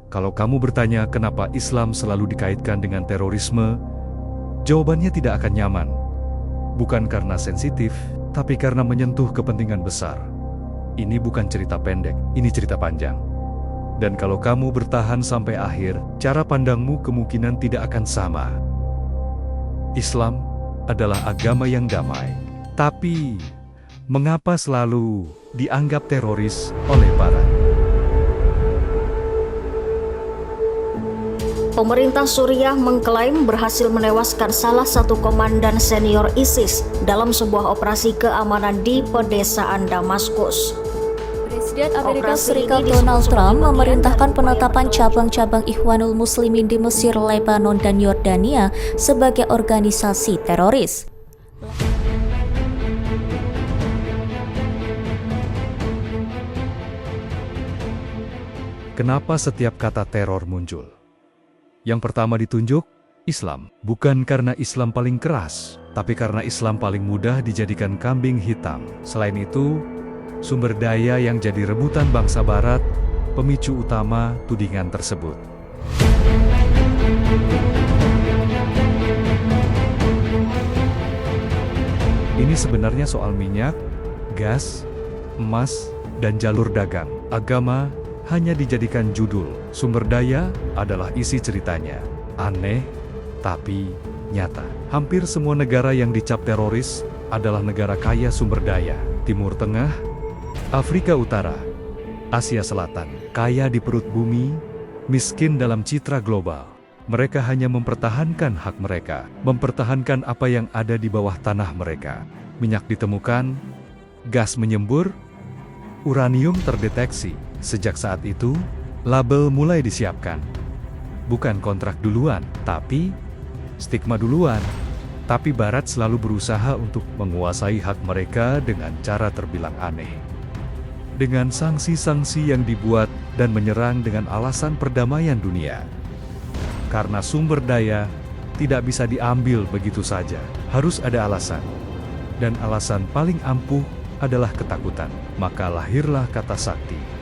Kalau kamu bertanya kenapa Islam selalu dikaitkan dengan terorisme, jawabannya tidak akan nyaman. Bukan karena sensitif, tapi karena menyentuh kepentingan besar. Ini bukan cerita pendek, ini cerita panjang. Dan kalau kamu bertahan sampai akhir, cara pandangmu kemungkinan tidak akan sama. Islam adalah agama yang damai. Tapi, mengapa selalu dianggap teroris oleh Barat? Pemerintah Suriah mengklaim berhasil menewaskan salah satu komandan senior ISIS dalam sebuah operasi keamanan di pedesaan Damaskus. Presiden Amerika Serikat Donald Trump memerintahkan penetapan cabang-cabang Ikhwanul Muslimin di Mesir, Lebanon, dan Yordania sebagai organisasi teroris. Kenapa setiap kata teror muncul? Yang pertama ditunjuk, Islam. Bukan karena Islam paling keras, tapi karena Islam paling mudah dijadikan kambing hitam. Selain itu, sumber daya yang jadi rebutan bangsa Barat, pemicu utama tudingan tersebut. Ini sebenarnya soal minyak, gas, emas, dan jalur dagang. Agama hanya dijadikan judul, sumber daya adalah isi ceritanya. Aneh, tapi nyata. Hampir semua negara yang dicap teroris adalah negara kaya sumber daya. Timur Tengah, Afrika Utara, Asia Selatan, kaya di perut bumi, miskin dalam citra global. Mereka hanya mempertahankan hak mereka, mempertahankan apa yang ada di bawah tanah mereka. Minyak ditemukan, gas menyembur, uranium terdeteksi. Sejak saat itu, label mulai disiapkan. Bukan kontrak duluan, tapi stigma duluan. Tapi Barat selalu berusaha untuk menguasai hak mereka dengan cara terbilang aneh. Dengan sanksi-sanksi yang dibuat dan menyerang dengan alasan perdamaian dunia. Karena sumber daya tidak bisa diambil begitu saja, harus ada alasan. Dan alasan paling ampuh adalah ketakutan. Maka lahirlah kata sakti.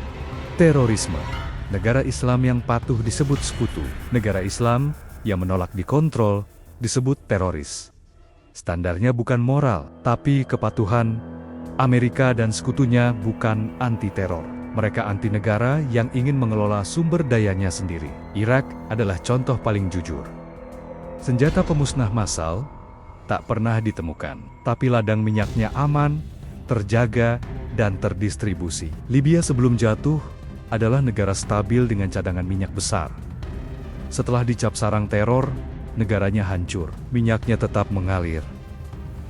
Terorisme. Negara Islam yang patuh disebut sekutu. Negara Islam yang menolak dikontrol disebut teroris. Standarnya bukan moral, tapi kepatuhan. Amerika dan sekutunya bukan anti-teror. Mereka anti negara yang ingin mengelola sumber dayanya sendiri. Irak adalah contoh paling jujur. Senjata pemusnah massal tak pernah ditemukan, tapi ladang minyaknya aman, terjaga, dan terdistribusi. Libya sebelum jatuh adalah negara stabil dengan cadangan minyak besar. Setelah dicap sarang teror, negaranya hancur. Minyaknya tetap mengalir.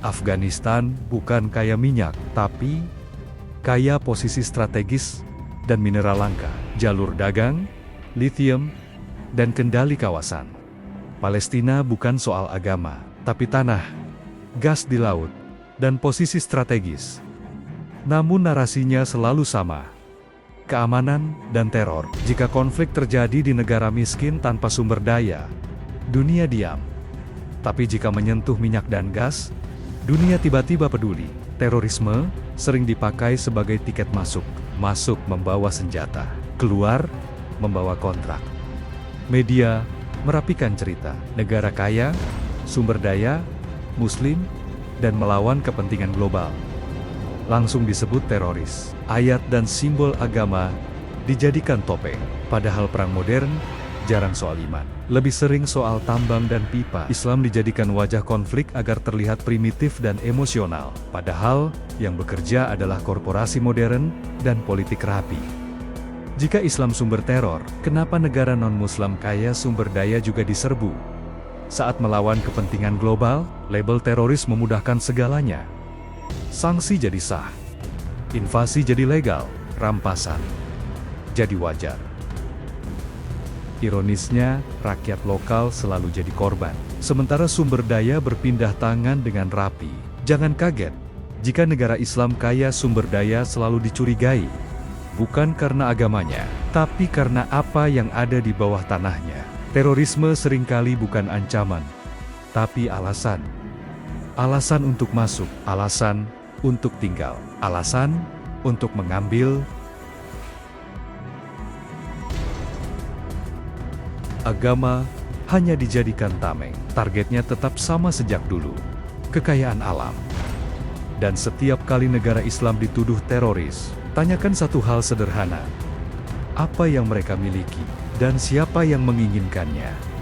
Afghanistan bukan kaya minyak, tapi kaya posisi strategis dan mineral langka, jalur dagang, lithium, dan kendali kawasan. Palestina bukan soal agama, tapi tanah, gas di laut, dan posisi strategis. Namun narasinya selalu sama. Keamanan dan teror. Jika konflik terjadi di negara miskin tanpa sumber daya, dunia diam. Tapi jika menyentuh minyak dan gas, dunia tiba-tiba peduli. Terorisme sering dipakai sebagai tiket masuk. Masuk membawa senjata, keluar membawa kontrak. Media merapikan cerita. Negara kaya, sumber daya, muslim, dan melawan kepentingan global. Langsung disebut teroris. Ayat dan simbol agama dijadikan topeng. Padahal perang modern jarang soal iman. Lebih sering soal tambang dan pipa. Islam dijadikan wajah konflik agar terlihat primitif dan emosional. Padahal yang bekerja adalah korporasi modern dan politik rapi. Jika Islam sumber teror, kenapa negara non-Muslim kaya sumber daya juga diserbu? Saat melawan kepentingan global, label teroris memudahkan segalanya. Sanksi jadi sah, invasi jadi legal, rampasan jadi wajar. Ironisnya, rakyat lokal selalu jadi korban, sementara sumber daya berpindah tangan dengan rapi. Jangan kaget, jika negara Islam kaya sumber daya selalu dicurigai, bukan karena agamanya, tapi karena apa yang ada di bawah tanahnya. Terorisme seringkali bukan ancaman, tapi alasan. Alasan untuk masuk, alasan untuk tinggal, alasan untuk mengambil agama hanya dijadikan tameng. Targetnya tetap sama sejak dulu, kekayaan alam. Dan setiap kali negara Islam dituduh teroris, tanyakan satu hal sederhana. Apa yang mereka miliki, dan siapa yang menginginkannya?